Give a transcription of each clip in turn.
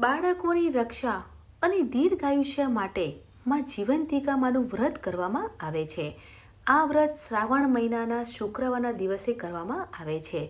બાળકોની રક્ષા અને દીર્ઘાયુષ્ય માટે માં જીવંતિકામાંનું વ્રત કરવામાં આવે છે. આ વ્રત શ્રાવણ મહિનાના શુક્રવારના દિવસે કરવામાં આવે છે.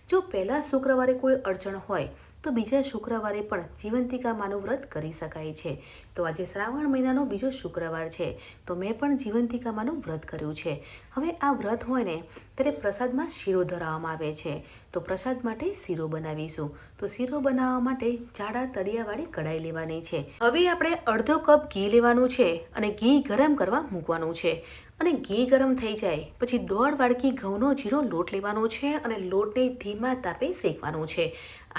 જો પહેલા શુક્રવારે કોઈ અડચણ હોય તો બીજા શુક્રવારે પણ જીવંતિકામાંનું વ્રત કરી શકાય છે. તો આજે શ્રાવણ મહિનાનો બીજો શુક્રવાર છે, તો મેં પણ જીવંતિકામાંનું વ્રત કર્યું છે. હવે આ વ્રત હોય ને ત્યારે પ્રસાદમાં શીરો ધરાવવામાં આવે છે. તો પ્રસાદ માટે શીરો બનાવીશું. તો શીરો બનાવવા માટે જાડા તળિયાવાળી કઢાઈ લેવાની છે. હવે આપણે અડધો કપ ઘી લેવાનું છે અને ઘી ગરમ કરવા મૂકવાનું છે. અને ઘી ગરમ થઈ જાય પછી 1.5 વાડકી ઘઉંનો જીરો લોટ લેવાનો છે અને લોટને ધીમા તાપે શેકવાનો છે.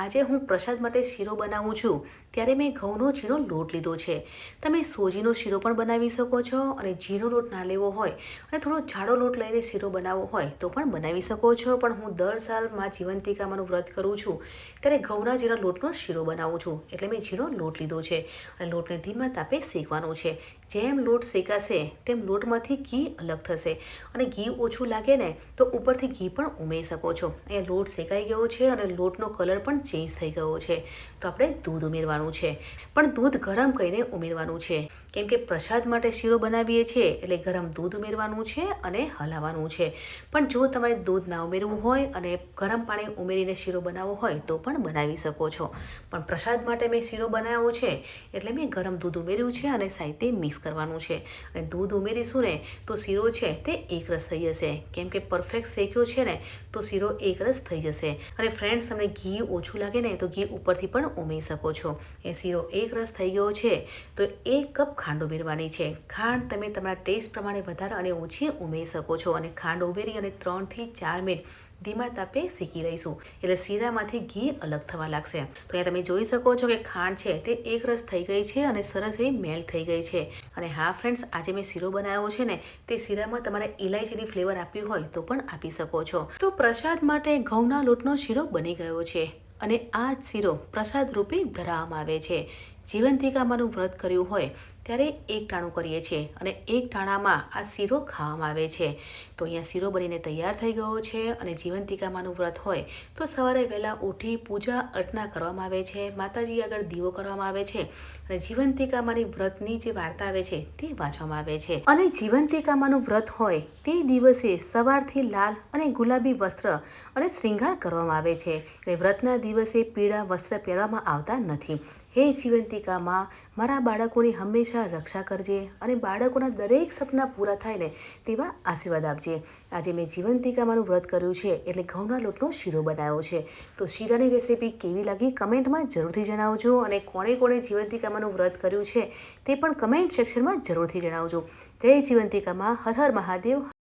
આજે હું પ્રસાદ માટે શીરો બનાવું છું ત્યારે મેં ઘઉંનો જીરો લોટ લીધો છે. તમે સોજીનો શીરો પણ બનાવી શકો છો અને જીરો લોટ ના લેવો હોય અને થોડો જાડો લોટ લઈને શીરો બનાવવો હોય તો પણ બનાવી શકો છો. પણ હું દર સાલ માં જીવંતિકામાંનું વ્રત કરું છું ત્યારે ઘઉંના જીરા લોટનો શીરો બનાવું છું, એટલે મેં જીરો લોટ લીધો છે અને લોટને ધીમા તાપે શેકવાનો છે. જેમ લોટ શેકાશે તેમ લોટમાંથી ઘી અલગ થશે અને ઘી ઓછું લાગે ને તો ઉપરથી ઘી પણ ઉમેરી શકો છો. અહીંયા લોટ શેકાઈ ગયો છે અને લોટનો કલર પણ ચેન્જ થઈ ગયો છે. તો આપણે દૂધ ઉમેરવાનું છે, પણ દૂધ ગરમ કરીને ઉમેરવાનું છે, કેમ કે પ્રસાદ માટે શીરો બનાવીએ છીએ એટલે ગરમ દૂધ ઉમેરવાનું છે અને હલાવવાનું છે. પણ જો તમારે દૂધ ના ઉમેરવું હોય અને ગરમ પાણી ઉમેરીને શીરો બનાવવો હોય તો પણ બનાવી શકો છો. પણ પ્રસાદ માટે મેં શીરો બનાવ્યો છે એટલે મેં ગરમ દૂધ ઉમેર્યું છે અને સાથે મિક્સ કરવાનું છે. અને દૂધ ઉમેરીશું ને તો શીરો છે તે એકરસ થઈ જશે, કેમ કે પરફેક્ટ શેક્યો છે ને તો શીરો એકરસ થઈ જશે. અને ફ્રેન્ડ્સ, તમને ઘી ઓછું લાગે ને તો ઘી ઉપરથી પણ ઉમેરી શકો છો. એ શીરો એકરસ થઈ ગયો છે તો 1 કપ ખાંડ ઉમેરવાની છે. ખાંડ તમે તમારા ટેસ્ટ પ્રમાણે વધારે અને ઓછી ઉમેરી શકો છો. અને ખાંડ ઉમેરી અને 3 થી 4 મિનિટ ધીમા તાપે શેકી લઈશું એટલે શીરામાંથી ઘી અલગ થવા લાગશે. તો અહીંયા તમે જોઈ શકો છો કે ખાંડ છે તે એકરસ થઈ ગઈ છે અને સરસ એવી મેલ્ટ થઈ ગઈ છે. અને હા ફ્રેન્ડ્સ, આજે મેં શીરો બનાવ્યો છે ને તે શીરામાં તમારે ઇલાયચીની ફ્લેવર આપવી હોય તો પણ આપી શકો છો. તો પ્રસાદ માટે ઘઉંના લોટનો શીરો બની ગયો છે અને આ જ શીરો પ્રસાદ રૂપે ધરાવવામાં આવે છે. જીવંતિકામાંનું વ્રત કર્યું હોય ત્યારે એક ટાણું કરીએ છીએ અને એક ટાણામાં આ શીરો ખાવામાં આવે છે. તો અહીંયા શીરો બનીને તૈયાર થઈ ગયો છે. અને જીવંતિકામાંનું વ્રત હોય તો સવારે વહેલા ઉઠી પૂજા અર્ચના કરવામાં આવે છે, માતાજી આગળ દીવો કરવામાં આવે છે અને જીવંતિકામાંની વ્રતની જે વાર્તા આવે છે તે વાંચવામાં આવે છે. અને જીવંતિકામાંનું વ્રત હોય તે દિવસે સવારથી લાલ અને ગુલાબી વસ્ત્ર અને શ્રૃંગાર કરવામાં આવે છે. એટલે વ્રતના દિવસે પીળા વસ્ત્ર પહેરવામાં આવતા નથી. હે જીવંતિકામાં, મારા બાળકોની હંમેશા રક્ષા કરજે અને બાળકોના દરેક સપના પૂરા થાય ને તેવા આશીર્વાદ આપજે. આજે મેં જીવંતિકામાંનું વ્રત કર્યું છે એટલે ઘઉંના લોટનો શીરો બનાવ્યો છે. તો શીરાની રેસીપી કેવી લાગી કમેન્ટમાં જરૂરથી જણાવજો. અને કોણે કોણે જીવંતિકામાંનું વ્રત કર્યું છે તે પણ કમેન્ટ સેક્શનમાં જરૂરથી જણાવજો. જય જીવંતિકામાં. હર હર મહાદેવ.